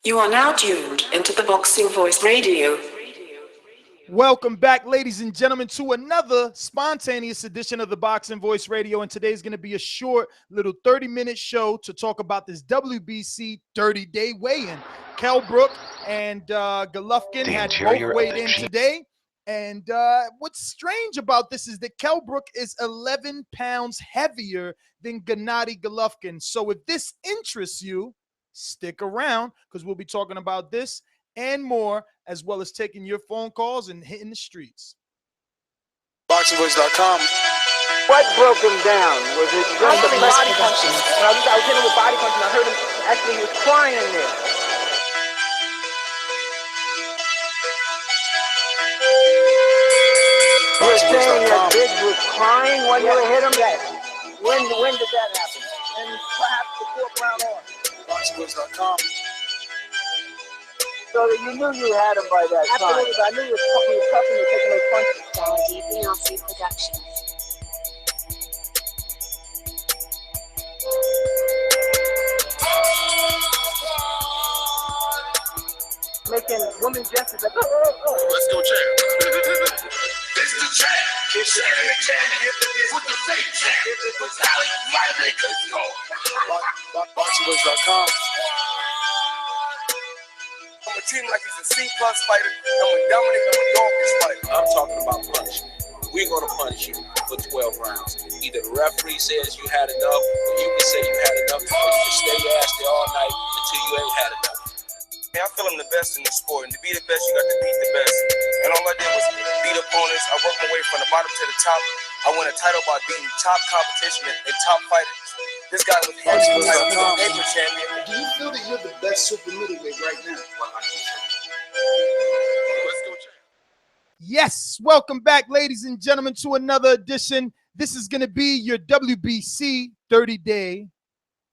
You are now tuned into the Boxing Voice Radio. Welcome back, ladies and gentlemen, to another spontaneous edition of the Boxing Voice Radio. And today's going to be a short little 30-minute show to talk about this WBC 30-day weigh-in. Kell Brook and Golovkin had both weighed in today. And what's strange about this is that Kell Brook is 11 pounds heavier than Gennady Golovkin. So if this interests you, stick around because we'll be talking about this and more, as well as taking your phone calls and hitting the streets. Thaboxingvoice.com. What broke him down? Was it just the body punching? I was hitting him with body punching. I heard him actually, he was crying there. You were saying that Biggs was crying when you hit him? Yes. When did that happen? And perhaps the fourth round on. Thaboxingvoice.com. So that you knew you had him by that time. Absolutely, but I knew he was tough and taking those punches. Productions. Making women gestures like, Let's go, champ. It's the champ. It's the champion with the fake champ. With Alex Lively could go. Thaboxingvoice.com. I'm a team like he's a C+ fighter, and we're dominating on dog fight. I'm talking about punishment. We're going to punish you for 12 rounds. Either the referee says you had enough, or you can say you had enough, or you can stay your ass there all night until you ain't had enough. Man, I feel I'm the best in the sport, and to be the best, you got to beat the best. And all I did was beat opponents. I worked my way from the bottom to the top. I won a title by beating top competition and top fighters. This guy was the title, he's a paper champion. Do you feel that you're the best super middleweight right now? 100%. Let's go, champ. Yes, welcome back, ladies and gentlemen, to another edition. This is going to be your WBC 30-day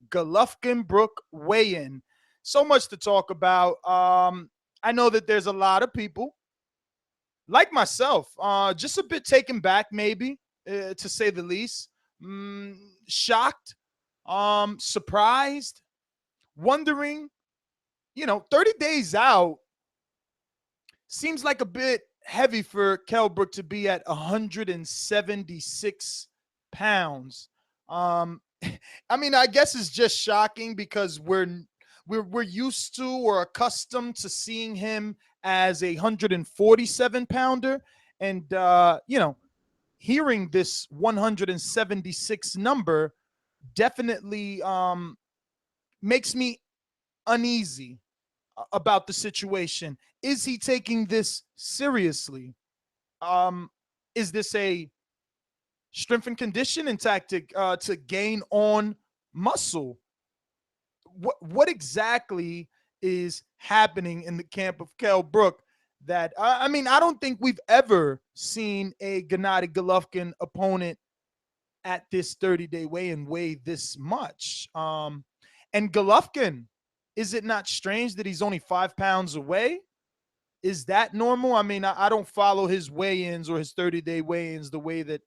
Golovkin Brook weigh-in. So much to talk about. I know that there's a lot of people, like myself, just a bit taken back, maybe, to say the least. Shocked, surprised, wondering, 30 days out seems like a bit heavy for Kell Brook to be at 176 pounds. I mean, I guess it's just shocking because we're used to or accustomed to seeing him as a 147 pounder. And, hearing this 176 number definitely makes me uneasy about the situation. Is he taking this seriously? Is this a strength and conditioning tactic to gain on muscle? What exactly is happening in the camp of Kell Brook that, I mean, I don't think we've ever seen a Gennady Golovkin opponent at this 30-day weigh-in weigh this much. And Golovkin, is it not strange that he's only 5 pounds away? Is that normal? I mean, I don't follow his weigh-ins or his 30-day weigh-ins the way that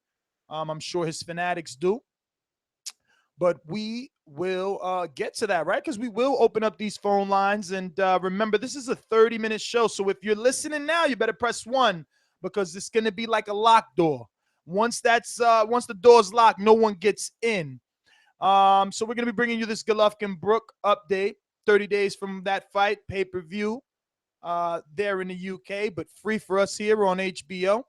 I'm sure his fanatics do. But we will get to that, right? Because we will open up these phone lines. And remember, this is a 30-minute show. So if you're listening now, you better press 1 because it's going to be like a locked door. Once the door's locked, no one gets in. So we're going to be bringing you this Golovkin Brook update, 30 days from that fight, pay-per-view there in the UK, but free for us here on HBO.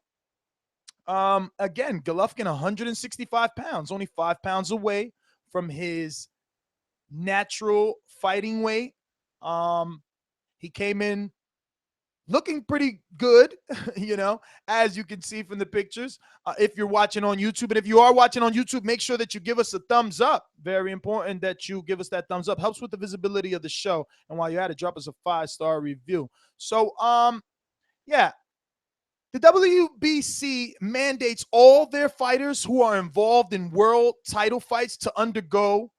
Again, Golovkin, 165 pounds, only 5 pounds away from his natural fighting weight. He came in looking pretty good, as you can see from the pictures. If you're watching on YouTube, and if you are watching on YouTube, make sure that you give us a thumbs up. Very important that you give us that thumbs up. Helps with the visibility of the show. And while you're at it, drop us a 5-star review. So, yeah. The WBC mandates all their fighters who are involved in world title fights to undergo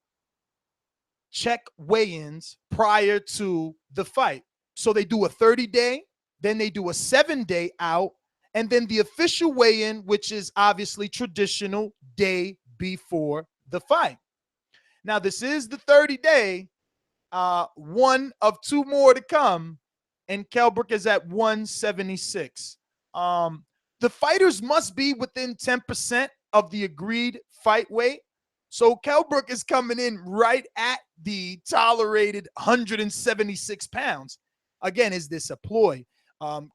check weigh-ins prior to the fight. So they do a 30-day, then they do a 7-day out, and then the official weigh-in, which is obviously traditional, day before the fight. Now, this is the 30-day. one of two more to come, and Kell Brook is at 176. The fighters must be within 10% of the agreed fight weight. So Kell Brook is coming in right at the tolerated 176 pounds. Again, is this a ploy?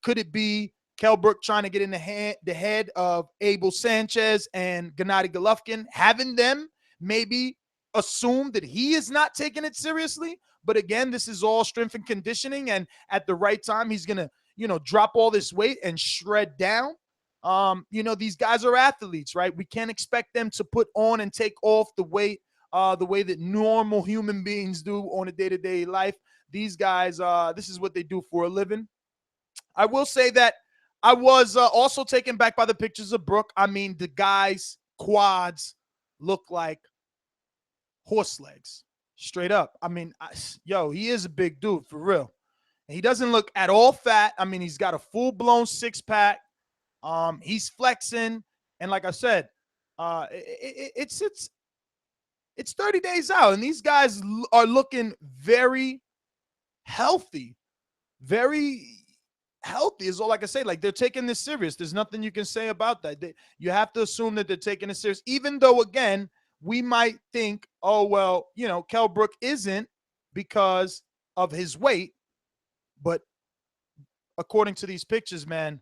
Could it be Kell Brook trying to get in the head of Abel Sanchez and Gennady Golovkin, having them maybe assume that he is not taking it seriously? But again, this is all strength and conditioning, and at the right time, he's gonna, drop all this weight and shred down. These guys are athletes, right? We can't expect them to put on and take off the weight the way that normal human beings do on a day-to-day life. These guys, this is what they do for a living. I will say that I was also taken back by the pictures of Brook. I mean, the guy's quads look like horse legs, straight up. I mean, he is a big dude for real. And he doesn't look at all fat. I mean, he's got a full-blown six-pack. He's flexing, and like I said, it's 30 days out, and these guys are looking very healthy, very healthy is all I can say. Like, they're taking this serious. There's nothing you can say about that. You have to assume that they're taking it serious, even though, again, we might think, oh, well, Kell Brook isn't because of his weight, but according to these pictures, man,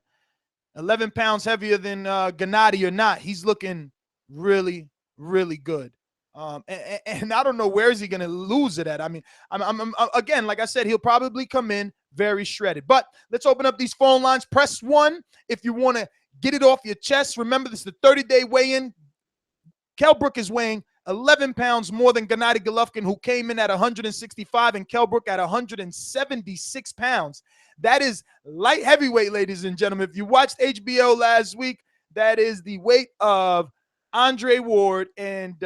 11 pounds heavier than Gennady or not, he's looking really, really good. And I don't know where is he going to lose it at. I mean, I'm again, like I said, he'll probably come in very shredded. But let's open up these phone lines. Press 1 if you want to get it off your chest. Remember, this is the 30-day weigh-in. Kell Brook is weighing 11 pounds more than Gennady Golovkin, who came in at 165, and Kell Brook at 176 pounds. That is light heavyweight, ladies and gentlemen. If you watched HBO last week, that is the weight of Andre Ward and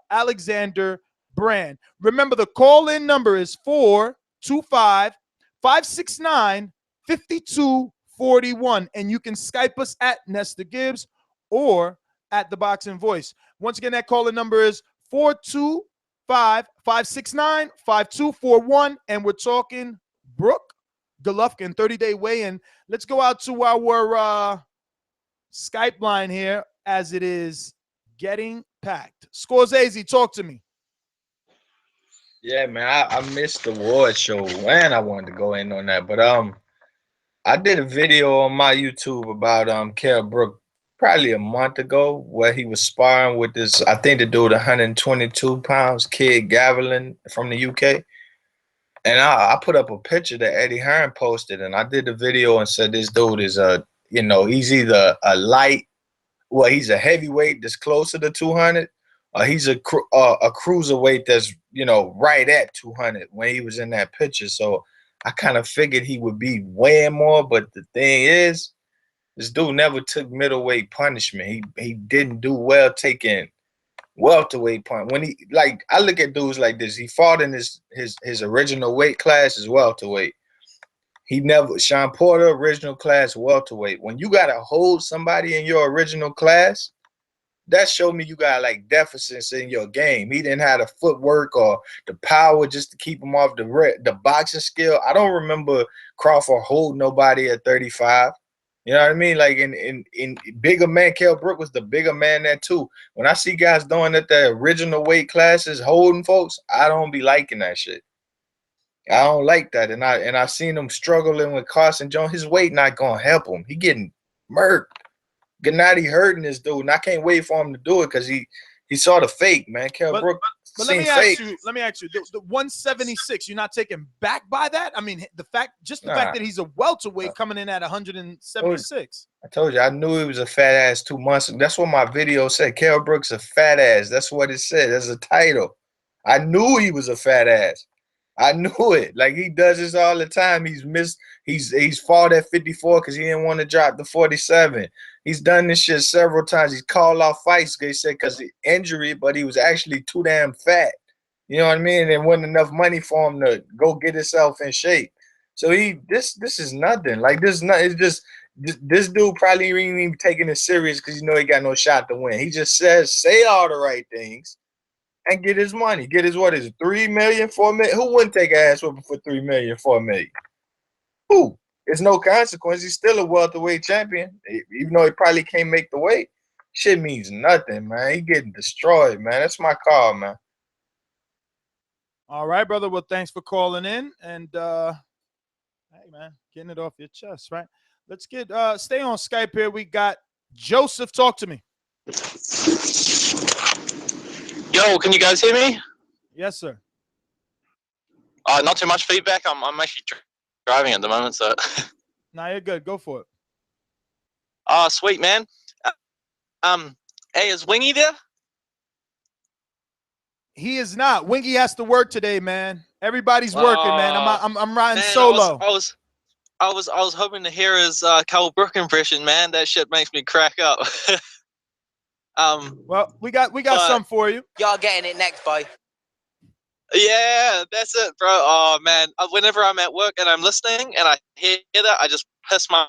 Alexander Brand. Remember, the call-in number is 425-569-5241, and you can Skype us at Nestor Gibbs or at Theboxingvoice. Once again, that call-in number is 425-569-5241, and we're talking Brook Golovkin, 30-day weigh-in. Let's go out to our Skype line here as it is getting packed. Scorsese, talk to me. Yeah, man, I missed the award show, and I wanted to go in on that. But I did a video on my YouTube about Kell Brook probably a month ago where he was sparring with this, I think the dude 122 pounds, Kid Gavilan from the UK. And I put up a picture that Eddie Hearn posted, and I did the video and said this dude is he's either a light, well, he's a heavyweight that's closer to 200, or he's a cruiserweight that's right at 200 when he was in that picture. So I kind of figured he would be weighing more, but the thing is, this dude never took middleweight punishment. He didn't do well taking welterweight punch. When I look at dudes like this, he fought in his original weight class as welterweight. Sean Porter, original class welterweight. When you gotta hold somebody in your original class, that showed me you got like deficits in your game. He didn't have the footwork or the power just to keep him off the boxing skill. I don't remember Crawford hold nobody at 35. You know what I mean? Like in bigger man, Kell Brook was the bigger man there too. When I see guys doing it the original weight classes, holding folks, I don't be liking that shit. I don't like that. And I seen him struggling with Carson Jones. His weight not gonna help him. He getting murked. Gennady hurting this dude, and I can't wait for him to do it because he saw the fake, man. Kell Brook. But let me ask you, the 176, you're not taken back by that? I mean, the fact that he's a welterweight coming in at 176. I told you, I knew he was a fat ass 2 months ago. That's what my video said. Kell Brook's a fat ass. That's what it said. That's a title. I knew he was a fat ass. I knew it. Like, he does this all the time. He's fought at 54 because he didn't want to drop the 47. He's done this shit several times. He's called off fights, they said, because of injury, but he was actually too damn fat. You know what I mean? There wasn't enough money for him to go get himself in shape. So this is nothing. Like, it's just this dude probably ain't even taking it serious because he got no shot to win. He just say all the right things, and get his money. Get his, what is it, 3 million, 4 million? Who wouldn't take an ass whooping for 3 million, 4 million? Who? It's no consequence. He's still a welterweight champion, even though he probably can't make the weight. Shit means nothing, man. He getting destroyed, man. That's my call, man. All right, brother. Well, thanks for calling in, and hey, man, getting it off your chest, right? Let's get stay on Skype here. We got Joseph. Talk to me. Yo, can you guys hear me? Yes, sir. Not too much feedback. I'm actually driving at the moment, so. Nah, you're good. Go for it. Sweet, man. Hey, is Wingy there? He is not. Wingy has to work today, man. Everybody's working, man. I'm riding Man, solo. I was hoping to hear his Kell Brook impression, man. That shit makes me crack up. Well, we got some for you. Y'all getting it next, boy. Yeah, that's it, bro. Oh man, whenever I'm at work and I'm listening and I hear that, I just piss my.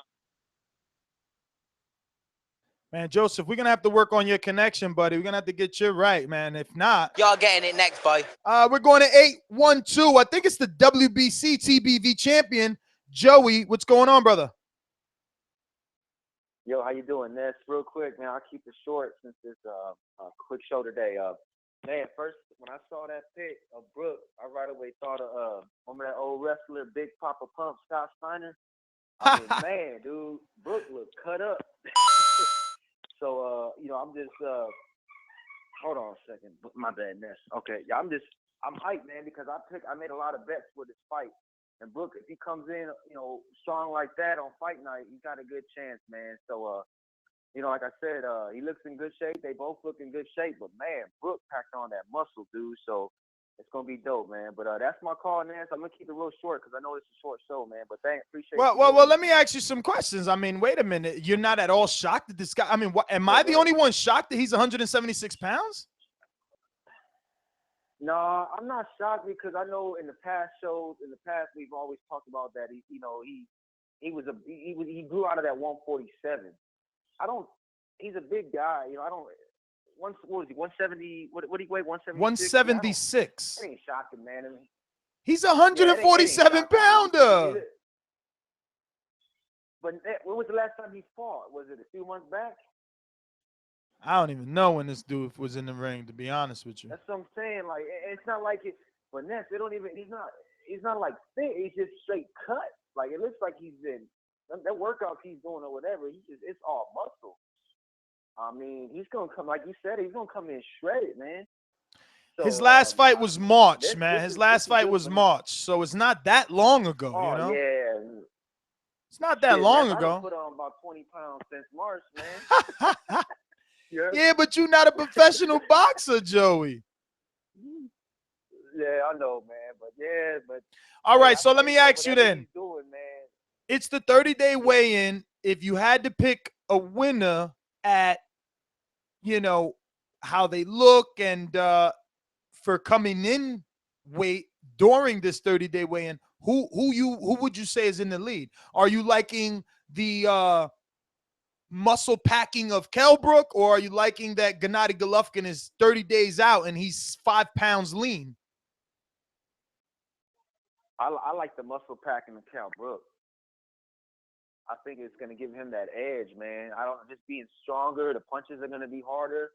Man, Joseph, we're gonna have to work on your connection, buddy. We're gonna have to get you right, man. If not, y'all getting it next, boy. We're going to 812. I think it's the WBC TBV champion, Joey. What's going on, brother? Yo, how you doing, Ness? Real quick, man. I'll keep it short since it's a quick show today. Man, first when I saw that pic of Brook, I right away thought of remember that old wrestler, Big Papa Pump, Scott Steiner. I mean, man, dude, Brook looked cut up. So, you know, I'm just, hold on a second. My bad, Ness. Okay, yeah, I'm hyped, man, because I made a lot of bets for this fight. And Brook, if he comes in, you know, strong like that on fight night, he's got a good chance, man. So, you know, like I said, he looks in good shape. They both look in good shape. But, man, Brook packed on that muscle, dude. So, it's going to be dope, man. But that's my call, Ness. I'm going to keep it real short because I know it's a short show, man. But appreciate it. Well, let me ask you some questions. I mean, wait a minute. You're not at all shocked that this guy, I mean, what, am I the only one shocked that he's 176 pounds? No, I'm not shocked because I know in the past shows, we've always talked about that. He grew out of that 147. He's a big guy, you know. What was he? 170. What did he weigh? 176. 176. That ain't shocking, man. I mean, he's a 147 pounder. But when was the last time he fought? Was it a few months back? I don't even know when this dude was in the ring, to be honest with you. That's what I'm saying. Like, it's not like it. But Ness, it don't even. He's not like fit. He's just straight cut. Like, it looks like he's been that workout he's doing or whatever. It's all muscle. I mean, he's gonna come, like you said, he's gonna come in shredded, man. So, his last fight was March, man. His last fight was March, so it's not that long ago. You know? Yeah. It's not that long ago. I put on about 20 pounds since March, man. Yeah, but you're not a professional boxer, Joey. Yeah, I know, man. But all right, so let me ask you then. Doing, man. It's the 30-day weigh-in. If you had to pick a winner at, you know, how they look and for coming in weight during this 30-day weigh-in, who would you say is in the lead? Are you liking the muscle packing of Kell Brook, or are you liking that Gennady Golovkin is 30 days out and he's 5 pounds lean? I like the muscle packing of Kell Brook. I think it's going to give him that edge, man. Just being stronger. The punches are going to be harder.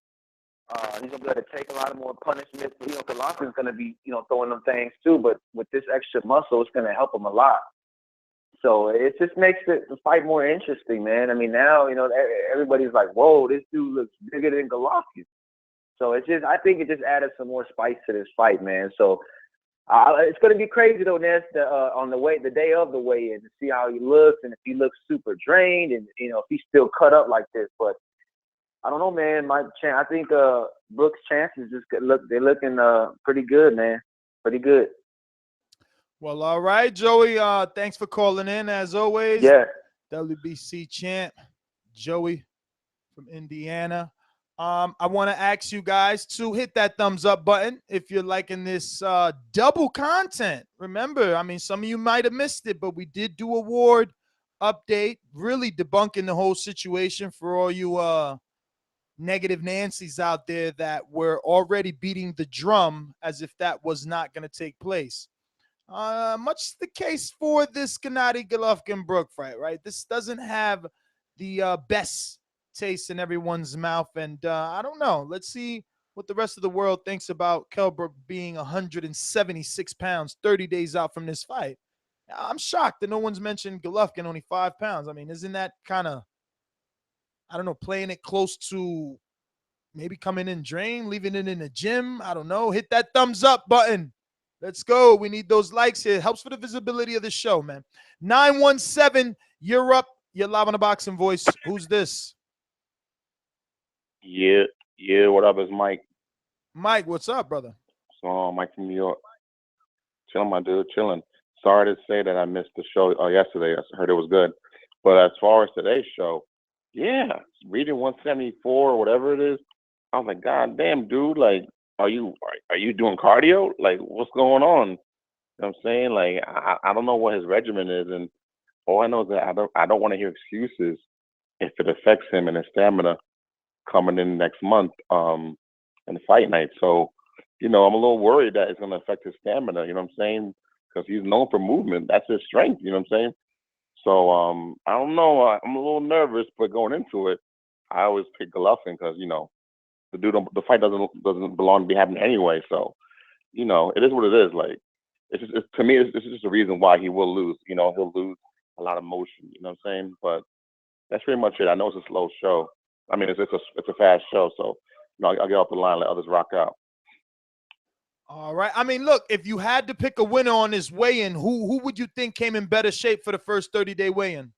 He's going to be able to take a lot of more punishment. You know, Golovkin's going to be, you know, throwing them things too. But with this extra muscle, it's going to help him a lot. So it just makes the fight more interesting, man. I mean, now, you know, everybody's like, whoa, this dude looks bigger than Golovkin. So I think it just added some more spice to this fight, man. So it's going to be crazy, though, Ness, on the day of the weigh-in to see how he looks and if he looks super drained and, you know, if he's still cut up like this. But I don't know, man. I think Brook's chances they're looking pretty good, man. Pretty good. Well, all right, Joey. Thanks for calling in, as always. Yeah. WBC champ, Joey from Indiana. I want to ask you guys to hit that thumbs up button if you're liking this double content. Remember, I mean, some of you might have missed it, but we did do a award update, really debunking the whole situation for all you negative Nancy's out there that were already beating the drum as if that was not going to take place. Much the case for this Gennady Golovkin Brook fight, right? This doesn't have the best taste in everyone's mouth, and I don't know. Let's see what the rest of the world thinks about Kell Brook being 176 pounds 30 days out from this fight. I'm shocked that no one's mentioned Golovkin only 5 pounds. I mean, isn't that kind of, I don't know, playing it close to maybe coming in drained, leaving it in the gym? I don't know. Hit that thumbs up button. Let's go. We need those likes here. Helps for the visibility of the show, man. 917, you're up. You're live on the Boxing Voice. Who's this? Yeah, what up? It's Mike. Mike, what's up, brother? So, Mike from New York. Chilling, my dude, chilling. Sorry to say that I missed the show yesterday. I heard it was good. But as far as today's show, yeah, reading 174 or whatever it is, I was like, God damn, dude, like, are you doing cardio? Like, what's going on? You know what I'm saying? Like, I don't know what his regimen is, and all I know is that I don't want to hear excuses if it affects him and his stamina coming in next month in the fight night. So, I'm a little worried that it's going to affect his stamina, you know what I'm saying? Because he's known for movement. That's his strength, you know what I'm saying? So, I don't know. I'm a little nervous, but going into it, I always pick Golovkin because, the fight doesn't belong to be happening anyway. So, it is what it is. Like, to me, it's just a reason why he will lose. He'll lose a lot of motion. You know what I'm saying? But that's pretty much it. I know it's a slow show. I mean, it's a fast show. So, I'll get off the line and let others rock out. All right. I mean, look, if you had to pick a winner on this weigh-in, who would you think came in better shape for the first 30-day weigh-in?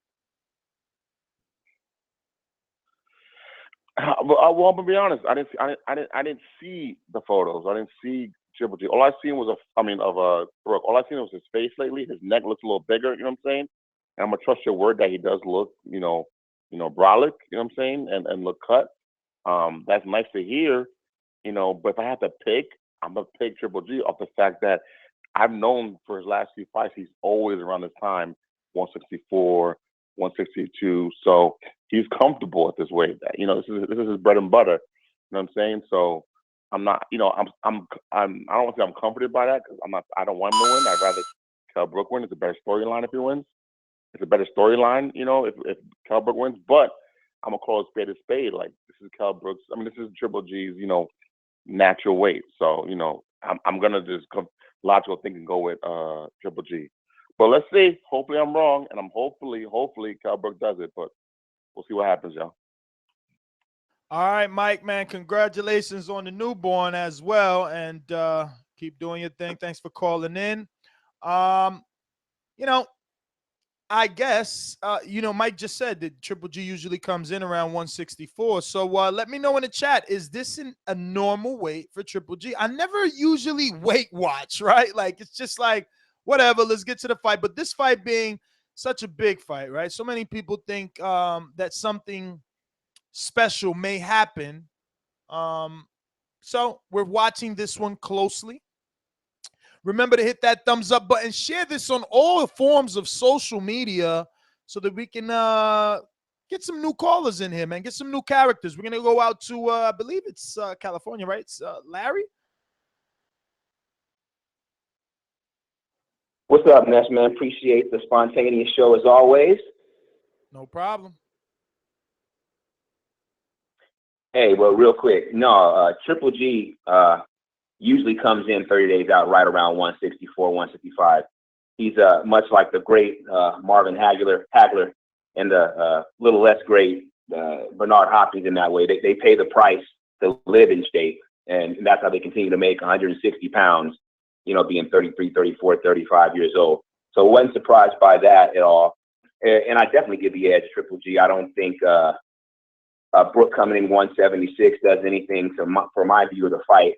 Well, I'm gonna be honest. I didn't see the photos. I didn't see Triple G. All I seen was Brook. All I seen was his face lately. His neck looks a little bigger. You know what I'm saying? And I'm gonna trust your word that he does look, brolic. You know what I'm saying? And look cut. That's nice to hear. But if I have to pick, I'm gonna pick Triple G off the fact that I've known for his last few fights he's always around this time, 164, 162. So he's comfortable at this weight. This is his bread and butter. You know what I'm saying? So I'm not, I don't want to say I'm comforted by that because I don't want him to win. I'd rather Kell Brook win. It's a better storyline if he wins. It's a better storyline, if Kell Brook wins. But I'm gonna call a spade. Like, this is Kell Brook's. I mean, this is Triple G's, natural weight. So, I'm gonna just logical thinking go with Triple G. But let's see. Hopefully I'm wrong, and I'm hopefully Kell Brook does it. But we'll see what happens, y'all. All right, Mike, man, congratulations on the newborn as well, and keep doing your thing. Thanks for calling in. I guess, Mike just said that Triple G usually comes in around 164. So let me know in the chat, is this a normal weight for Triple G? I never usually weight watch, right? Like, it's just like, whatever, let's get to the fight. But this fight being such a big fight, right? So many people think that something special may happen. So we're watching this one closely. Remember to hit that thumbs up button. Share this on all forms of social media so that we can get some new callers in here, man. Get some new characters. We're going to go out to, I believe it's California, right? It's Larry? What's up, Ness, man? Appreciate the spontaneous show as always. No problem. Hey, well, real quick. No, Triple G usually comes in 30 days out right around 164, 165. He's much like the great Marvin Hagler and the little less great Bernard Hopkins in that way. They pay the price to live in shape, and that's how they continue to make 160 pounds, being 33, 34, 35 years old. So I wasn't surprised by that at all. And I definitely give the edge to Triple G. I don't think Brook coming in 176 does anything for my view of the fight.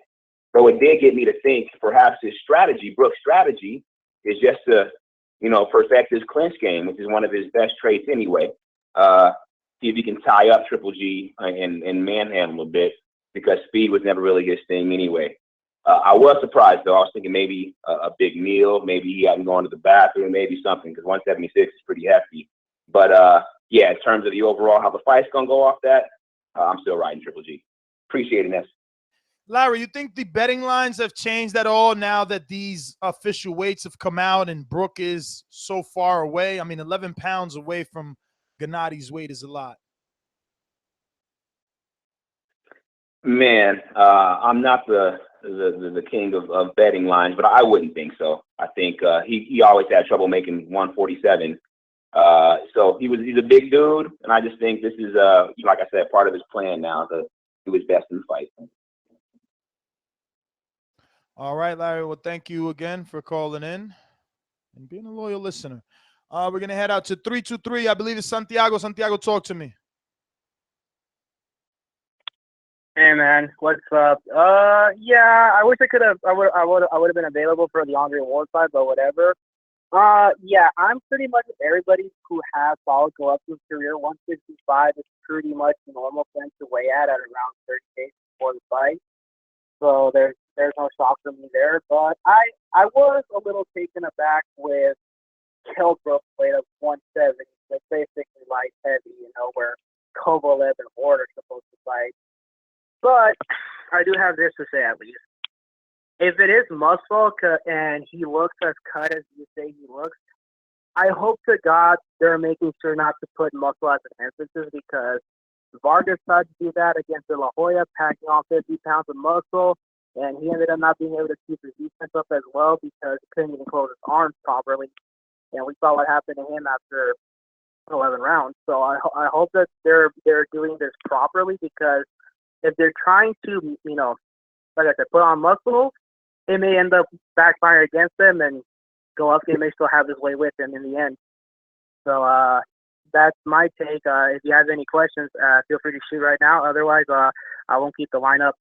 Though it did get me to think perhaps his strategy, Brook's strategy, is just to, perfect his clinch game, which is one of his best traits anyway. See if he can tie up Triple G and manhandle a bit, because speed was never really his thing anyway. I was surprised, though. I was thinking maybe a big meal, maybe he hadn't gone to the bathroom, maybe something, because 176 is pretty hefty. But, yeah, in terms of the overall, how the fight's going to go off that, I'm still riding Triple G. Appreciate it, Ness. Larry, you think the betting lines have changed at all now that these official weights have come out and Brook is so far away? I mean, 11 pounds away from Gennady's weight is a lot. Man, I'm not the king of betting lines, but I wouldn't think so. I think he always had trouble making 147. So he's a big dude, and I just think this is like I said, part of his plan now to do his best in the fight. All right, Larry. Well, thank you again for calling in and being a loyal listener. We're gonna head out to 323. I believe it's Santiago. Santiago, talk to me. Hey man, what's up? Yeah, I wish I would have been available for the Andre Ward fight, but whatever. Yeah, I'm pretty much everybody who has followed Golovkin's career. 165 is pretty much normal for him to weigh at around 30 days before the fight. So there's no shock for me there. But I was a little taken aback with Kell Brook weight of 170. That's basically light heavy, where Kovalev and Ward are supposed to fight. But I do have this to say at least. If it is muscle and he looks as cut as you say he looks, I hope to God they're making sure not to put muscle as an emphasis, because Vargas tried to do that against De La Hoya, packing on 50 pounds of muscle, and he ended up not being able to keep his defense up as well because he couldn't even close his arms properly. And we saw what happened to him after 11 rounds. So I hope that they're doing this properly, because if they're trying to, like I said, put on muscle, it may end up backfiring against them, and Golovkin may still have his way with him in the end. So that's my take. If you have any questions, feel free to shoot right now. Otherwise, I won't keep the line up.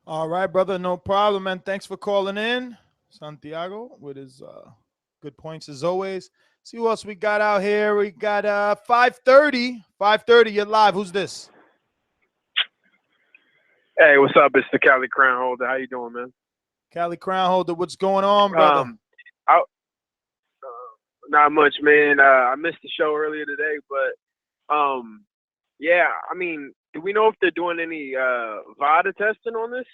All right, brother. No problem, man. Thanks for calling in. Santiago with his good points as always. See who else we got out here. We got 530. 530, you're live. Who's this? Hey, what's up? It's the Cali Crown Holder. How you doing, man? Cali Crown Holder. What's going on, brother? Not much, man. I missed the show earlier today, but yeah. I mean, do we know if they're doing any VADA testing on this?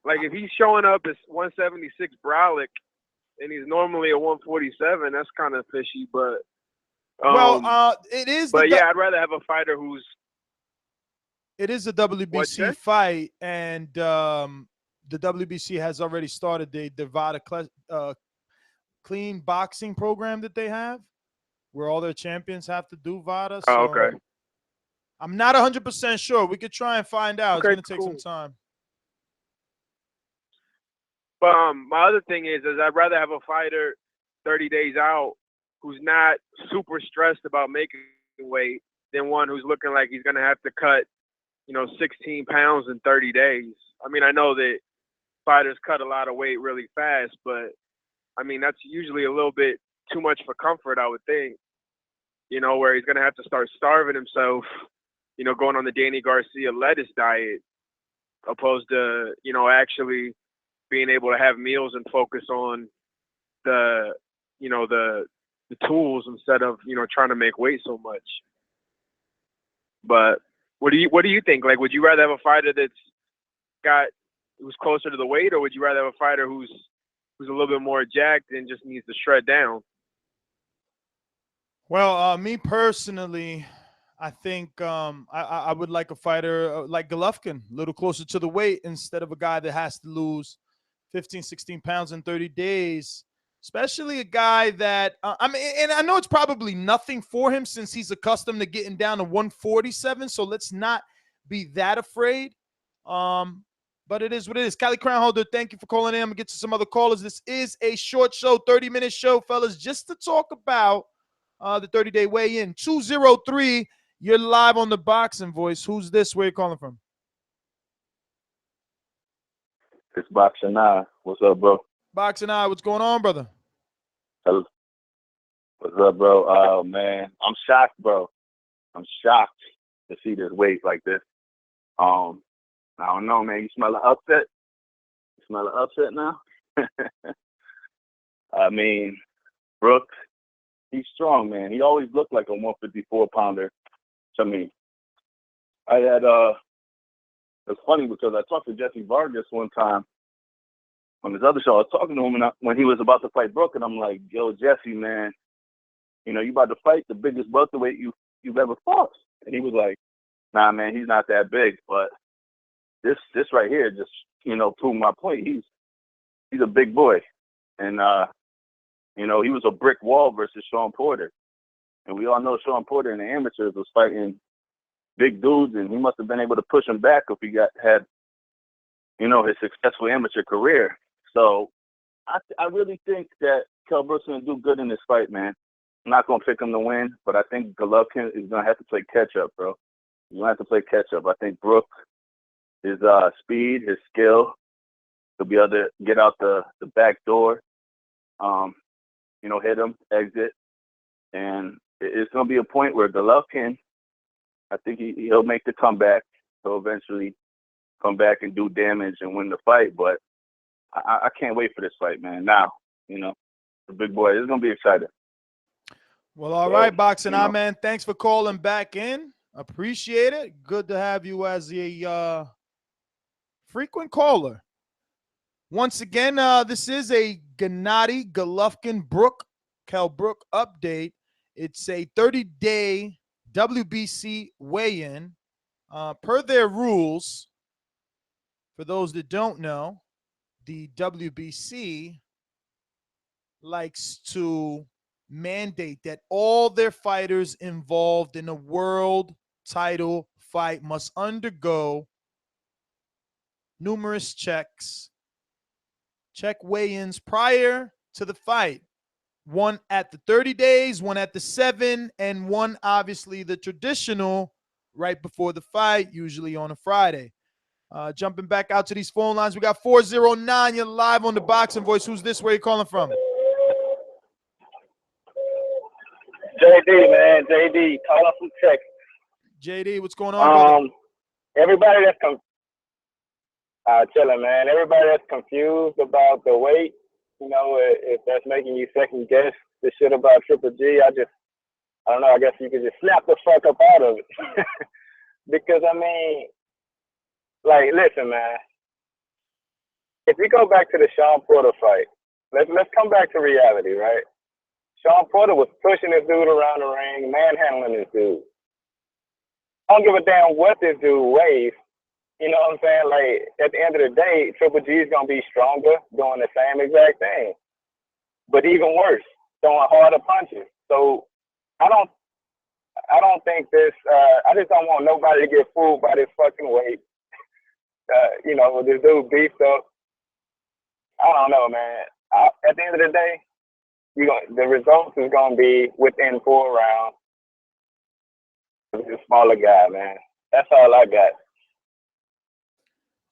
Like, if he's showing up as 176 Brolic and he's normally a 147, that's kind of fishy. But it is. But yeah, I'd rather have a fighter who's. It is a WBC fight, and the WBC has already started the VADA clean boxing program that they have, where all their champions have to do VADA. So okay. I'm not 100% sure. We could try and find out. Okay, it's going to take some time. But my other thing is I'd rather have a fighter 30 days out who's not super stressed about making weight than one who's looking like he's going to have to cut 16 pounds in 30 days. I mean, I know that fighters cut a lot of weight really fast, but I mean, that's usually a little bit too much for comfort, I would think, where he's going to have to start starving himself, going on the Danny Garcia lettuce diet, opposed to, actually being able to have meals and focus on the tools instead of, trying to make weight so much. But what do you think? Like, would you rather have a fighter who's closer to the weight, or would you rather have a fighter who's a little bit more jacked and just needs to shred down? Well, me personally, I think I would like a fighter like Golovkin, a little closer to the weight, instead of a guy that has to lose 15, 16 pounds in 30 days. Especially a guy that, and I know it's probably nothing for him since he's accustomed to getting down to 147. So let's not be that afraid. But it is what it is. Cali Crown Holder, thank you for calling in. I'm going to get to some other callers. This is a short show, 30-minute show, fellas, just to talk about the 30-day weigh-in. 203, you're live on the Boxing Voice. Who's this? Where are you calling from? It's Boxing Eye. What's up, bro? Boxing Eye, what's going on, brother? Hello. What's up, bro? Oh, man. I'm shocked, bro. I'm shocked to see this weight like this. I don't know, man. You smell an upset? You smell an upset now? I mean, Brooks, he's strong, man. He always looked like a 154-pounder. to me. I had it's funny because I talked to Jesse Vargas one time on his other show. I was talking to him when he was about to fight Brook, and I'm like, yo, Jesse, man, you know, you about to fight the biggest welterweight you've ever fought. And he was like, nah, man, he's not that big, but this right here just, you know, proved my point. He's a big boy. And you know, he was a brick wall versus Sean Porter. And we all know Sean Porter in the amateurs was fighting big dudes, and he must have been able to push him back if he had, you know, his successful amateur career. So I really think that Kell Brook's going to do good in this fight, man. I'm not going to pick him to win, but I think Golovkin is going to have to play catch-up, bro. He's going to have to play catch-up. I think Brook, his speed, his skill, he'll be able to get out the back door, you know, hit him, exit. And it's going to be a point where Golovkin, I think he'll make the comeback. He'll eventually come back and do damage and win the fight. But I can't wait for this fight, man. Now, you know, the big boy, it's going to be exciting. Well, all right, Boxing Eye, man. Thanks for calling back in. Appreciate it. Good to have you as a frequent caller. Once again, this is a Gennady Golovkin Kell Brook update. It's a 30-day WBC weigh-in. Per their rules, for those that don't know, the WBC likes to mandate that all their fighters involved in a world title fight must undergo numerous checks, check weigh-ins prior to the fight. One at the 30 days, one at the 7, and one obviously the traditional right before the fight, usually on a Friday. Jumping back out to these phone lines, we got 409. You're live on the Boxing Voice. Who's this? Where you calling from? JD, man. JD, calling from Texas. JD, what's going on? Everybody that's chilling, man. Everybody that's confused about the weight, you know, if that's making you second guess the shit about Triple G, I don't know. I guess you could just snap the fuck up out of it. Because I mean, like, listen, man. If we go back to the Sean Porter fight, let's come back to reality, right? Sean Porter was pushing this dude around the ring, manhandling this dude. I don't give a damn what this dude weighs. You know what I'm saying? Like, at the end of the day, Triple G is going to be stronger doing the same exact thing. But even worse, throwing harder punches. So I don't think this, I just don't want nobody to get fooled by this fucking weight. You know, with this dude beefed up. I don't know, man. At the end of the day, the results is going to be within 4 rounds. It's a smaller guy, man. That's all I got.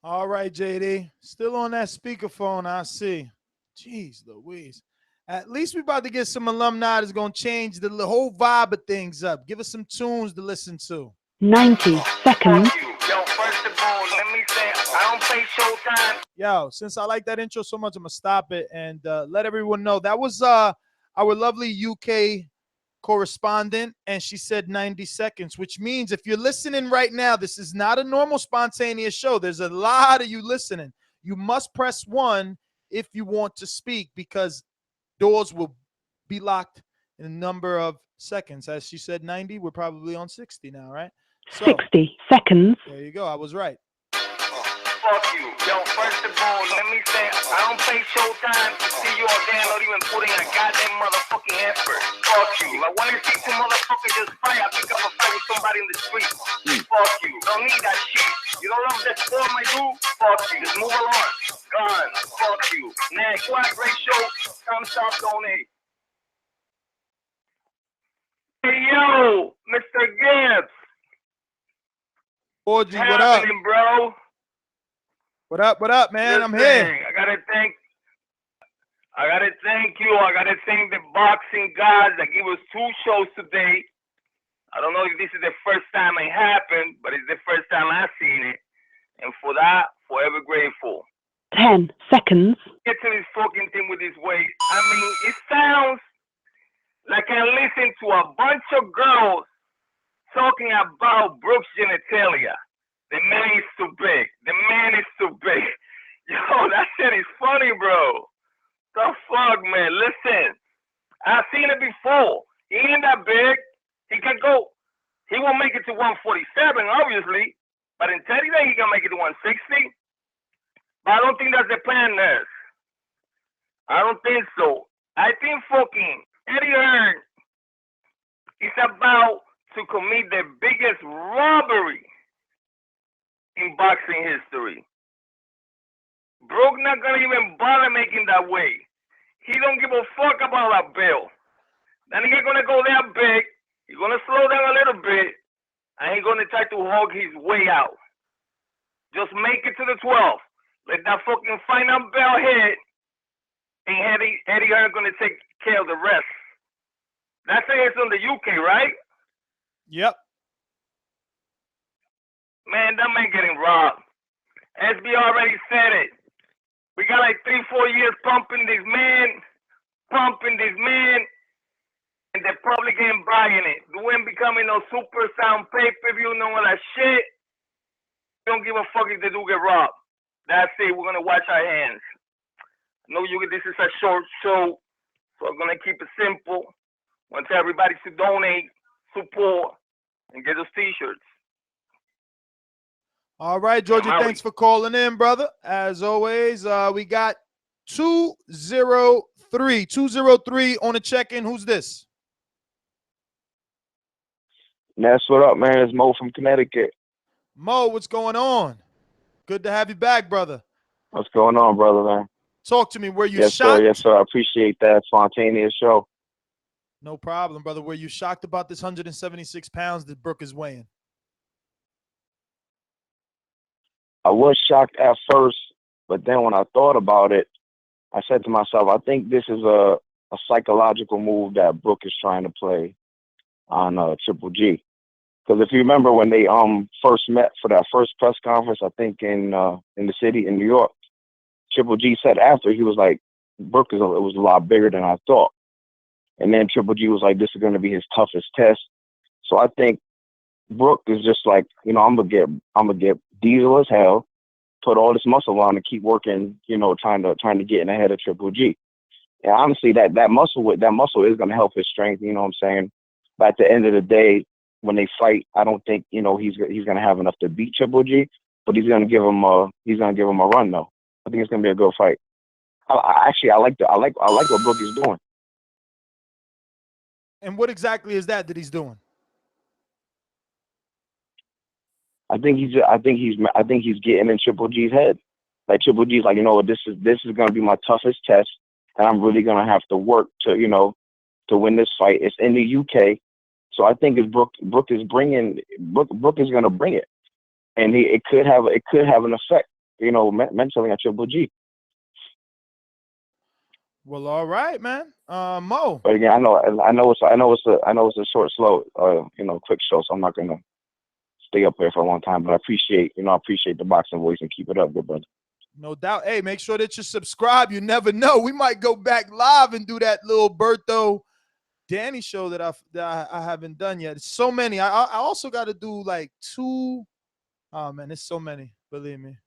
All right, JD. Still on that speakerphone, I see. Jeez Louise. At least we about to get some alumni that's going to change the whole vibe of things up. Give us some tunes to listen to. 90 seconds. Yo, first of all, let me say, I don't play Showtime. Yo, since I like that intro so much, I'm going to stop it and let everyone know. That was our lovely UK correspondent, and she said 90 seconds, which means if you're listening right now, this is not a normal spontaneous show. There's a lot of you listening. You must press 1 if you want to speak, because doors will be locked in a number of seconds. As she said 90, we're probably on 60 now, right? So, 60 seconds. There you go. I was right. Fuck you. Yo, first of all, let me say, I don't play Showtime to see you all damn not even putting a goddamn motherfucking effort. Fuck you. Like, when you see two motherfuckers just fight, I pick up a fight with somebody in the street. Fuck you. Don't need that shit. You don't love that sport, my dude? Fuck you. Just move along. Gone. Fuck you. Next. What great show. Come stop, donate. Hey, yo, Mr. Gibbs. What's happening, bro? What up, man? I'm here. I gotta thank you. I gotta thank the boxing gods that give us 2 shows today. I don't know if this is the first time it happened, but it's the first time I've seen it. And for that, forever grateful. 10 seconds. Get to this fucking thing with this weight. I mean, it sounds like I listen to a bunch of girls talking about Brooks' genitalia. The man is too big. The man is too big. Yo, that shit is funny, bro. The fuck, man? Listen, I've seen it before. He ain't that big. He can go. He won't make it to 147, obviously. But in 30 days, he can make it to 160. But I don't think that's the plan, Ness. I don't think so. I think fucking Eddie Hearn is about to commit the biggest robbery in boxing history. Brook not gonna even bother making that weight. He don't give a fuck about that bill. Then he's gonna go that big. He's gonna slow down a little bit, and he's gonna try to hog his way out. Just make it to the 12. Let that fucking final bell hit, and Eddie Hearn gonna take care of the rest. That's it's on the UK, right? Yep. Man, that man getting robbed. SB already said it. We got like 3-4 years pumping this man, and they're probably getting buying it. We ain't becoming no super sound pay-per-view, none of that shit. Don't give a fuck if they do get robbed. That's it. We're gonna watch our hands. I know this is a short show, so I'm gonna keep it simple. Want everybody to donate, support, and get those t-shirts. All right, Georgie, thanks for calling in, brother. As always, we got 203. 203 on the check-in. Who's this? Ness, what up, man? It's Mo from Connecticut. Mo, what's going on? Good to have you back, brother. What's going on, brother, man? Talk to me. Were you Yes, shocked? sir. Yes, sir. I appreciate that spontaneous show. No problem, brother. Were you shocked about this 176 pounds that Brook is weighing? I was shocked at first, but then when I thought about it, I said to myself, I think this is a psychological move that Brook is trying to play on Triple G. Because if you remember when they first met for that first press conference, I think in the city in New York, Triple G said after, he was like, Brook it was a lot bigger than I thought. And then Triple G was like, this is going to be his toughest test. So I think Brook is just like, I'm gonna get diesel as hell, put all this muscle on and keep working, trying to get in ahead of Triple G. And honestly, that muscle is gonna help his strength, you know what I'm saying? But at the end of the day, when they fight, I don't think, he's gonna have enough to beat Triple G, but he's gonna give him a run though. I think it's gonna be a good fight. I like what Brook is doing. And what exactly is that he's doing? I think he's getting in Triple G's head. Like Triple G's like, this is gonna be my toughest test, and I'm really gonna have to work to win this fight. It's in the UK, so I think if Brook is gonna bring it, and it could have an effect, mentally on Triple G. Well, all right, man. Mo. But again, I know it's a short, slow, quick show, so I'm not gonna stay up there for a long time, but I appreciate the boxing voice and keep it up, good brother. No doubt. Hey, make sure that you subscribe. You never know. We might go back live and do that little Berto Danny show that I haven't done yet. It's so many. I also got to do like 2. Oh man, it's so many. Believe me.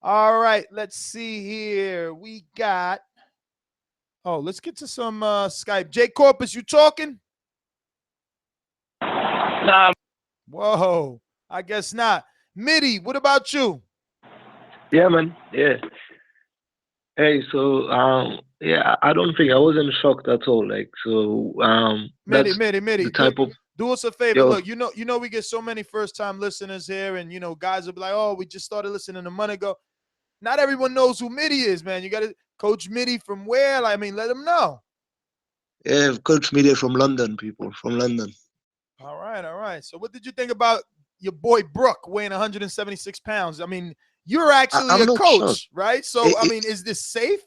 All right, let's see here. We got. Oh, let's get to some Skype. Jay Corpus, you talking? Nah. Whoa, I guess not. Mitty, what about you? Yeah, man. Yeah. Hey, so yeah, I wasn't shocked at all. Like, so Mitty, the type of do us a favor. Yo. Look, you know we get so many first-time listeners here, and guys will be like, oh, we just started listening a month ago. Not everyone knows who Mitty is, man. You got to Coach Mitty from where? I mean, let them know. Yeah, Coach Media from London, people from London. All right. So what did you think about your boy Brook weighing 176 pounds? I mean, you're actually I'm a not coach, shocked. right? So, I mean, is this safe?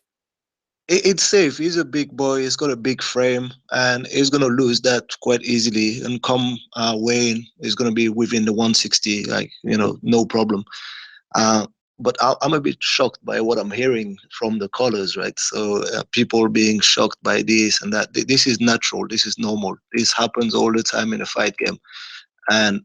It's safe. He's a big boy. He's got a big frame, and he's going to lose that quite easily. And come weighing, he's going to be within the 160, like, no problem. but I'm a bit shocked by what I'm hearing from the callers, right? So people being shocked by this and that. This is natural. This is normal. This happens all the time in a fight game. And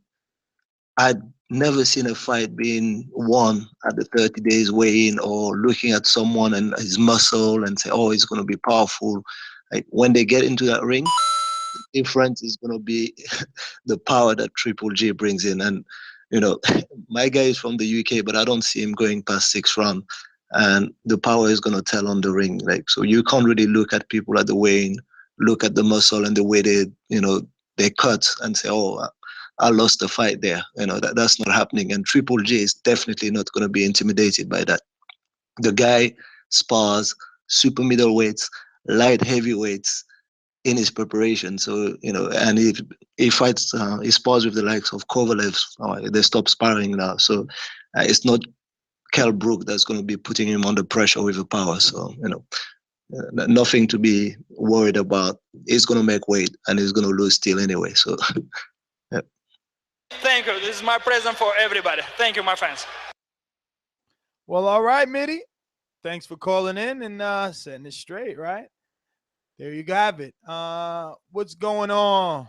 I'd never seen a fight being won at the 30 days weigh-in, or looking at someone and his muscle and say, oh, he's going to be powerful. Like, when they get into that ring, the difference is going to be the power that Triple G brings in. And, you know, my guy is from the UK, but I don't see him going past 6th round. And the power is going to tell on the ring. Like, so you can't really look at people at the weigh-in, look at the muscle and the way they, you know, they cut and say, oh, I lost the fight there. You know, that's not happening. And Triple G is definitely not going to be intimidated by that. The guy spars super middleweights, light heavyweights in his preparation. So, you know, and he fights, he spars with the likes of Kovalev. They stopped sparring now. So it's not Kell Brook that's going to be putting him under pressure with the power. So, you know, nothing to be worried about. He's going to make weight and he's going to lose still anyway. So, yeah. Thank you. This is my present for everybody. Thank you, my friends. Well, all right, Mitty. Thanks for calling in and setting it straight, right? There you have it. What's going on?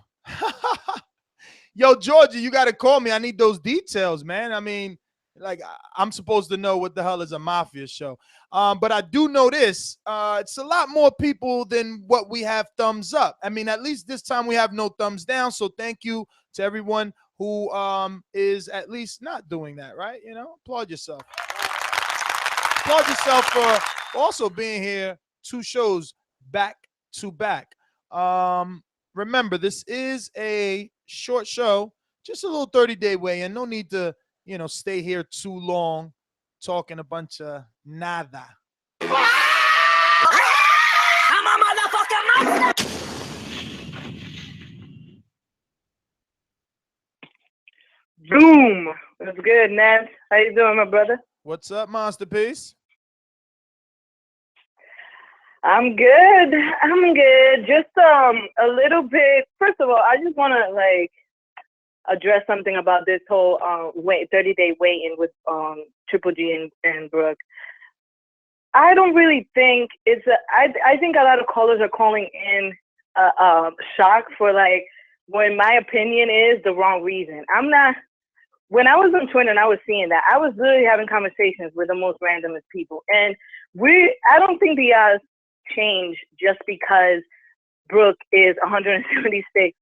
Yo, Georgia, you got to call me. I need those details, man. I mean, like, I'm supposed to know what the hell is a mafia show. But I do know this. It's a lot more people than what we have thumbs up. I mean, at least this time we have no thumbs down. So thank you to everyone who is at least not doing that, right? You know, applaud yourself. Applaud yourself for also being here 2 shows back to back. Remember, this is a short show, just a little 30-day weigh-in. No need to, you know, stay here too long talking a bunch of nada. I'm a motherfucking monster. Boom. What's good, Nance? How you doing, my brother? What's up, Masterpiece? I'm good. I'm good. Just a little bit. First of all, I just want to like address something about this whole 30-day weigh-in with Triple G and Brook. I don't really think it's I think a lot of callers are calling in shock for like when my opinion is the wrong reason. I'm not. When I was on Twitter and I was seeing that, I was literally having conversations with the most randomest people, and I don't think the odds change just because Brook is 176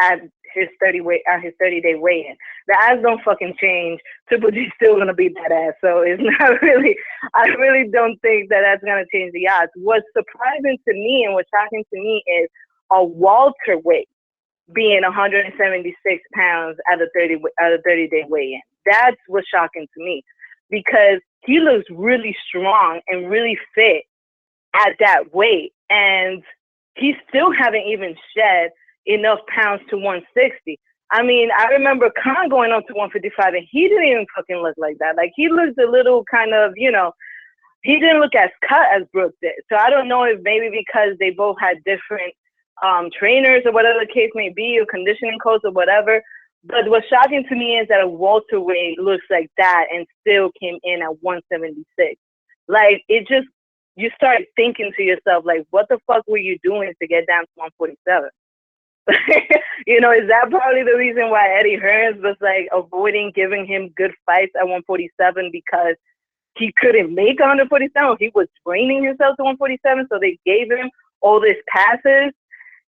at his 30-day weigh-in. The odds don't fucking change. Triple G's still gonna beat that ass, so it's not really. I really don't think that that's gonna change the odds. What's surprising to me and what's shocking to me is a welterweight being 176 pounds at a 30-day weigh-in. That's what's shocking to me, because he looks really strong and really fit at that weight, and he still haven't even shed enough pounds to 160. I mean, I remember Khan going up to 155, and he didn't even fucking look like that. Like, he looked a little kind of, you know, he didn't look as cut as Brook did. So I don't know if maybe because they both had different trainers or whatever the case may be, or conditioning coach or whatever. But what's shocking to me is that a welterweight looks like that and still came in at 176. Like, it just, you start thinking to yourself, like, what the fuck were you doing to get down to 147? You know, is that probably the reason why Eddie Hearns was like avoiding giving him good fights at 147, because he couldn't make 147? He was training himself to 147, so they gave him all these passes.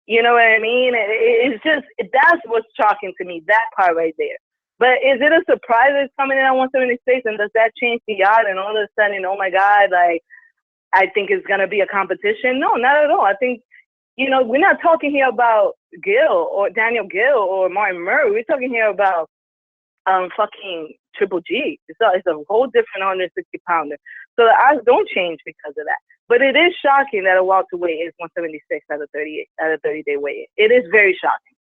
You know what I mean? It's just, that's what's shocking to me, that part right there. But is it a surprise it's coming in at 176, and does that change the odds? And all of a sudden, oh my God, like, I think it's going to be a competition? No, not at all. I think, you know, we're not talking here about Gill or Daniel Gill or Martin Murray. We're talking here about fucking Triple G. It's a whole different 160-pounder. So the odds don't change because of that. But it is shocking that a welterweight is 176 at a 30-day weigh-in. It is very shocking.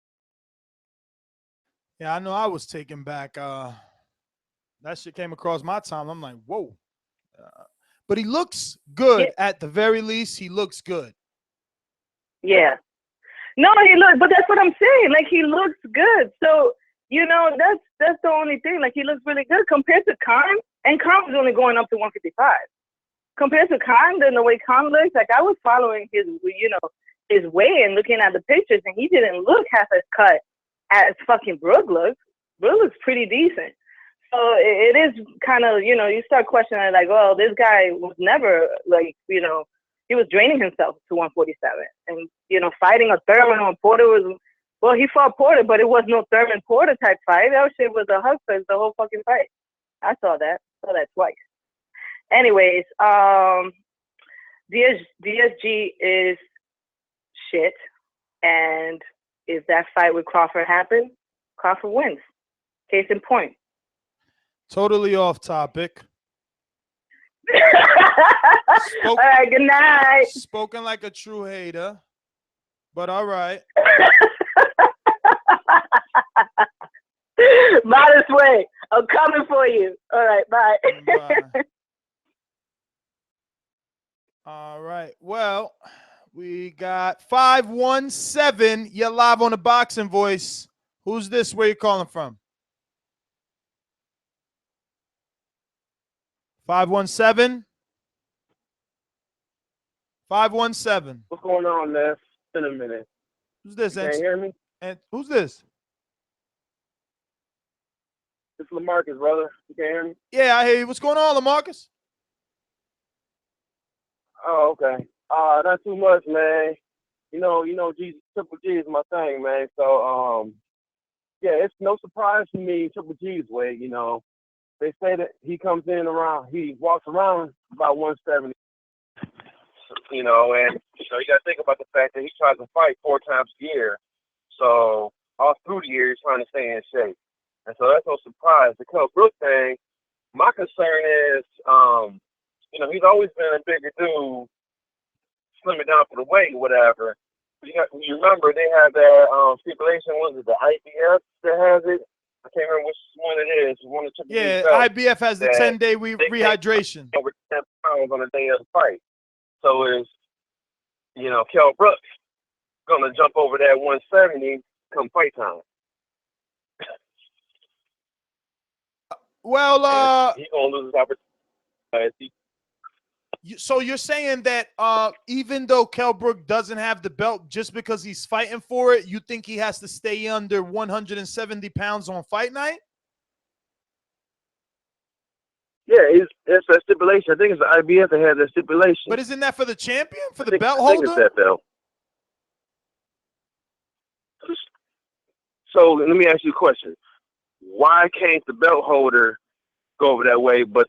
Yeah, I know I was taken back. That shit came across my time. I'm like, whoa. But he looks good. Yeah. At the very least, he looks good. Yeah. No, but that's what I'm saying. Like, he looks good. So, you know, that's the only thing. Like, he looks really good compared to Khan. And Khan was only going up to 155. Compared to Khan, and the way Khan looks, like I was following his, his way and looking at the pictures, and he didn't look half as cut as fucking Brook looks. Brook looks pretty decent. So it is kind of, you start questioning like, well, this guy was never like, he was draining himself to 147. And, fighting a Thurman on Porter was, well, he fought Porter, but it was no Thurman Porter type fight. That shit was a hustler the whole fucking fight. I saw that twice. Anyways, DSG is shit. And if that fight with Crawford happened, Crawford wins. Case in point. Totally off topic. All right, good night. Spoken like a true hater, but all right. Modest way. I'm coming for you. All right, bye. Bye. All right. Well, we got 517. You're live on the Boxing Voice. Who's this? Where you calling from? 517. 517. What's going on, man? It's been a minute. Who's this? Can you hear me? And who's this? It's LaMarcus, brother. You can hear me? Yeah, I hear you. What's going on, LaMarcus? Oh, okay. Not too much, man. Triple G is my thing, man. So, yeah, it's no surprise to me, Triple G's weight, They say that he walks around about 170, and, you got to think about the fact that he tries to fight 4 times a year. So, all through the year, he's trying to stay in shape. And so that's no surprise. The Kell Brook thing, my concern is, he's always been a bigger dude, slimming down for the weight or whatever. But you remember they have that stipulation, was it the IBF that has it? I can't remember which one it is. One of the Yeah, IBF has the 10-day rehydration. Over 10 pounds on the day of the fight. So is, Kell Brook going to jump over that 170 come fight time? Well, he's going to lose his opportunity. So you're saying that even though Kell Brook doesn't have the belt, just because he's fighting for it, you think he has to stay under 170 pounds on fight night? Yeah, it's a stipulation. I think it's the IBF that has that stipulation. But isn't that for the champion, for the belt I think holder? it's that belt. So let me ask you a question. Why can't the belt holder go over that way, but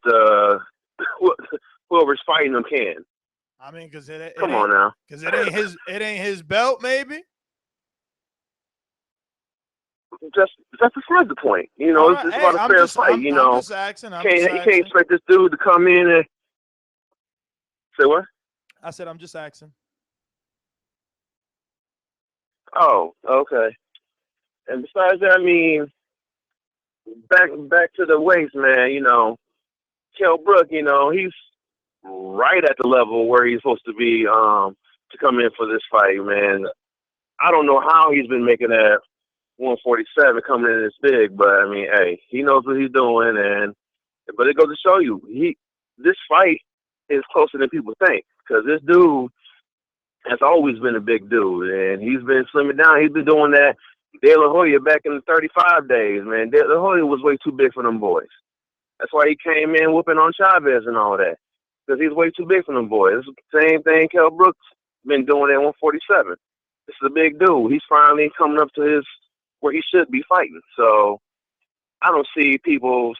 whoever's fighting them can? I mean, because come on now, because it ain't his belt, maybe. That's besides the point. It's about a fair fight. I'm just asking. He can't expect this dude to come in and say what? I said I'm just asking. Oh, okay. And besides that, I mean, back to the weights, man. Kell Brook, he's right at the level where he's supposed to be to come in for this fight, man. I don't know how he's been making that 147 coming in this big, but I mean, hey, he knows what he's doing, but it goes to show you, this fight is closer than people think, because this dude has always been a big dude, and he's been slimming down. He's been doing that De La Hoya back in the 35 days, man. De La Hoya was way too big for them boys. That's why he came in whooping on Chavez and all that, because he's way too big for them boys. It's the same thing Kell Brook's been doing at 147. This is a big dude. He's finally coming up to where he should be fighting. So I don't see people's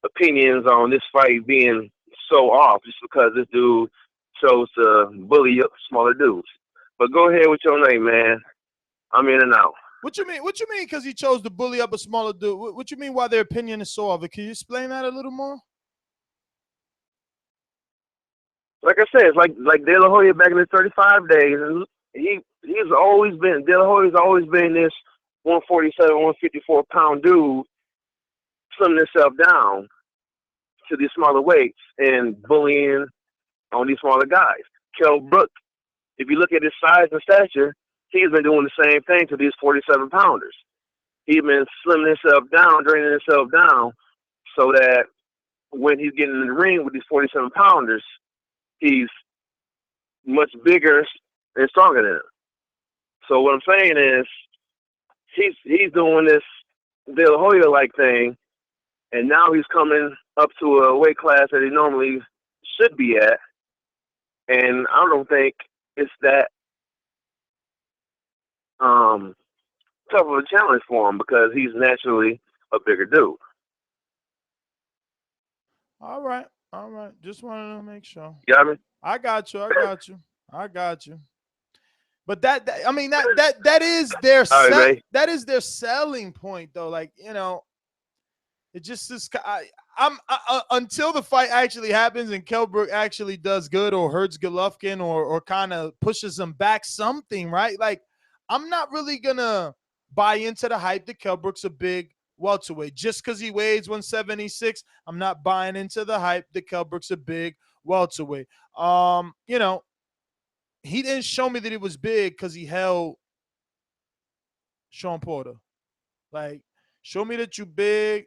opinions on this fight being so off just because this dude chose to bully smaller dudes. But go ahead with your name, man. I'm in and out. What you mean? What you mean? Because he chose to bully up a smaller dude? What you mean? Why their opinion is so off? Can you explain that a little more? Like I said, it's like De La Hoya back in the 35 days, and he's always been De La Hoya's always been this 147, 154 pound dude, slimming himself down to these smaller weights and bullying on these smaller guys. Kell Brook, if you look at his size and stature, he's been doing the same thing to these 47 pounders. He's been slimming himself down, draining himself down, so that when he's getting in the ring with these 47 pounders, he's much bigger and stronger than him. So what I'm saying is, he's doing this De La Hoya-like thing, and now he's coming up to a weight class that he normally should be at, and I don't think it's that tough of a challenge for him because he's naturally a bigger dude. All right. Just wanted to make sure. You got me? I got you. But that is their that is their selling point, though. Like, you know, it just is. I'm until the fight actually happens and Kell Brook actually does good or hurts Golovkin or kind of pushes him back something, right? Like, I'm not really gonna buy into the hype that Kell Brook's a big welterweight just because he weighs 176. I'm not buying into the hype that Kell Brook's a big welterweight. You know, he didn't show me that he was big because he held Sean Porter. Like, show me that you big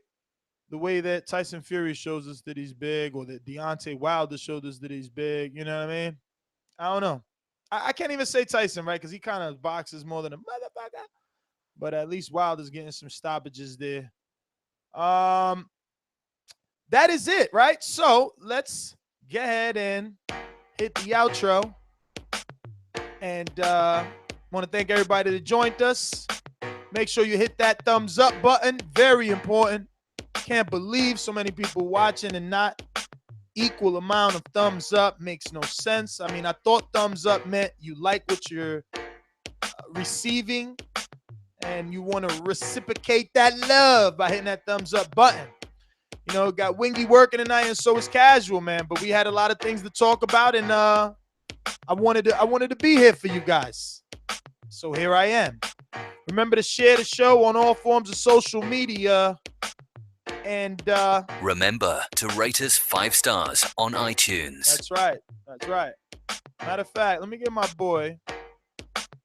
the way that Tyson Fury shows us that he's big, or that Deontay Wilder showed us that he's big. You know what I mean? I don't know. I can't even say Tyson, right? Because he kind of boxes more than a motherfucker. But at least Wilder's getting some stoppages there. That is it, right? So let's get ahead and hit the outro. And want to thank everybody that joined us. Make sure you hit that thumbs up button. Very important. Can't believe so many people watching and not equal amount of thumbs up. Makes no sense. I mean, I thought thumbs up meant you like what you're receiving and you want to reciprocate that love by hitting that thumbs up button. You know, got Wingy working tonight, and so is Casual, man. But we had a lot of things to talk about, and I wanted to be here for you guys. So here I am. Remember to share the show on all forms of social media. And remember to rate us 5 stars on iTunes. That's right. Matter of fact, let me get my boy.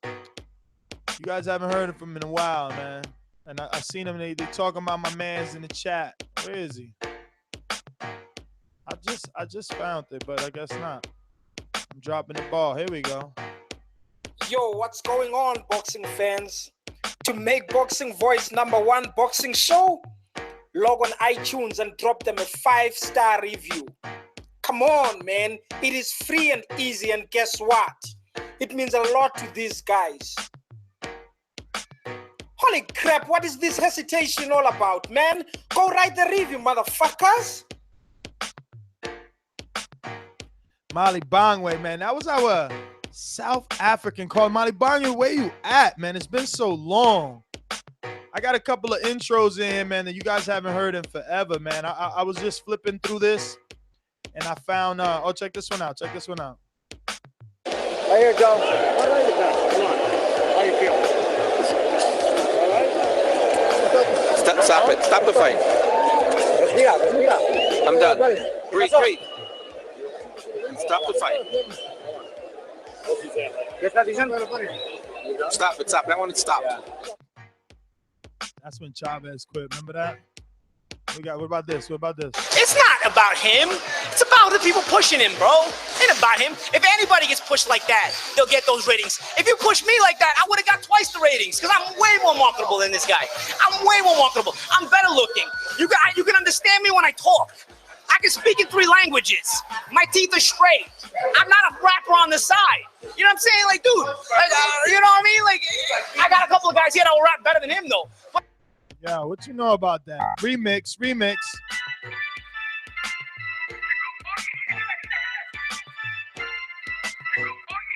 You guys haven't heard from him in a while, man. And I seen him. They talking about my man's in the chat. Where is he? I just found it, but I guess not. I'm dropping the ball. Here we go. Yo, what's going on, boxing fans? To make Boxing Voice #1 boxing show, log on iTunes and drop them a 5-star review. Come on, man. It is free and easy, and guess what? It means a lot to these guys. Holy crap, what is this hesitation all about, man? Go write the review, motherfuckers. Molly Bangwe, man. That was our South African call. Molly Bangwe, where you at, man? It's been so long. I got a couple of intros in, man, that you guys haven't heard in forever, man. I was just flipping through this, and I found, check this one out. Right here, Joe. What are you now? Come on. How you feel? All right? Stop it. Stop the fight. I'm done. Breathe. Stop the fight. Stop it. I want it stopped. That's when Chavez quit. Remember that? What about this? It's not about him. It's about the people pushing him, bro. It ain't about him. If anybody gets pushed like that, they'll get those ratings. If you push me like that, I would have got twice the ratings because I'm way more marketable than this guy. I'm way more marketable. I'm better looking. You can understand me when I talk. I can speak in 3 languages. My teeth are straight. I'm not a rapper on the side. You know what I'm saying? Like, dude, you know what I mean? Like, I got a couple of guys here that will rap better than him, though. Yo, what you know about that? Remix.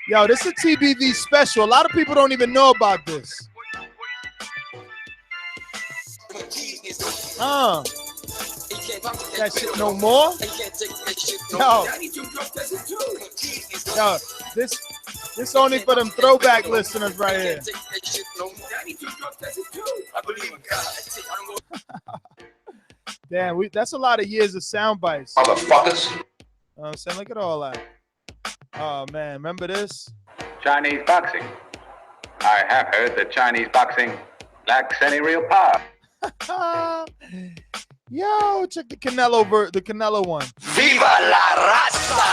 Yo, this is a TBV special. A lot of people don't even know about this. That shit no more? Yo, this only for them throwback listeners right here. Damn, that's a lot of years of sound bites. Motherfuckers. You know what I'm saying? Look at all that. Oh, man. Remember this? Chinese boxing. I have heard that Chinese boxing lacks any real power. Yo, check the Canelo one. Viva la raza!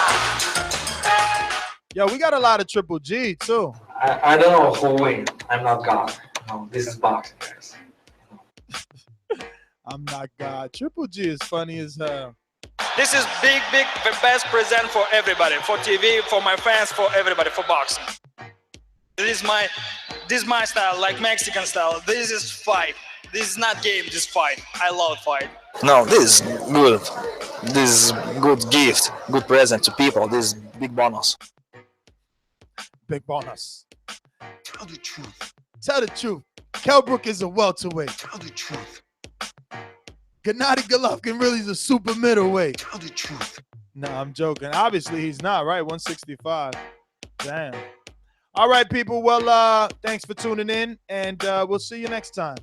Yo, we got a lot of Triple G too. I don't know who wins. I'm not God. No, this is boxing, guys. I'm not God. Triple G is funny as hell. This is big, the best present for everybody, for TV, for my fans, for everybody, for boxing. This is my style, like Mexican style. This is fight. This is not game, this fight. I love fight. No, this is good. This is good gift, good present to people. This is big bonus. Big bonus. Tell the truth. Tell the truth. Kell Brook is a welterweight. Tell the truth. Gennady Golovkin really is a super middleweight. Tell the truth. No, I'm joking. Obviously, he's not, right? 165. Damn. All right, people. Well, thanks for tuning in, and we'll see you next time.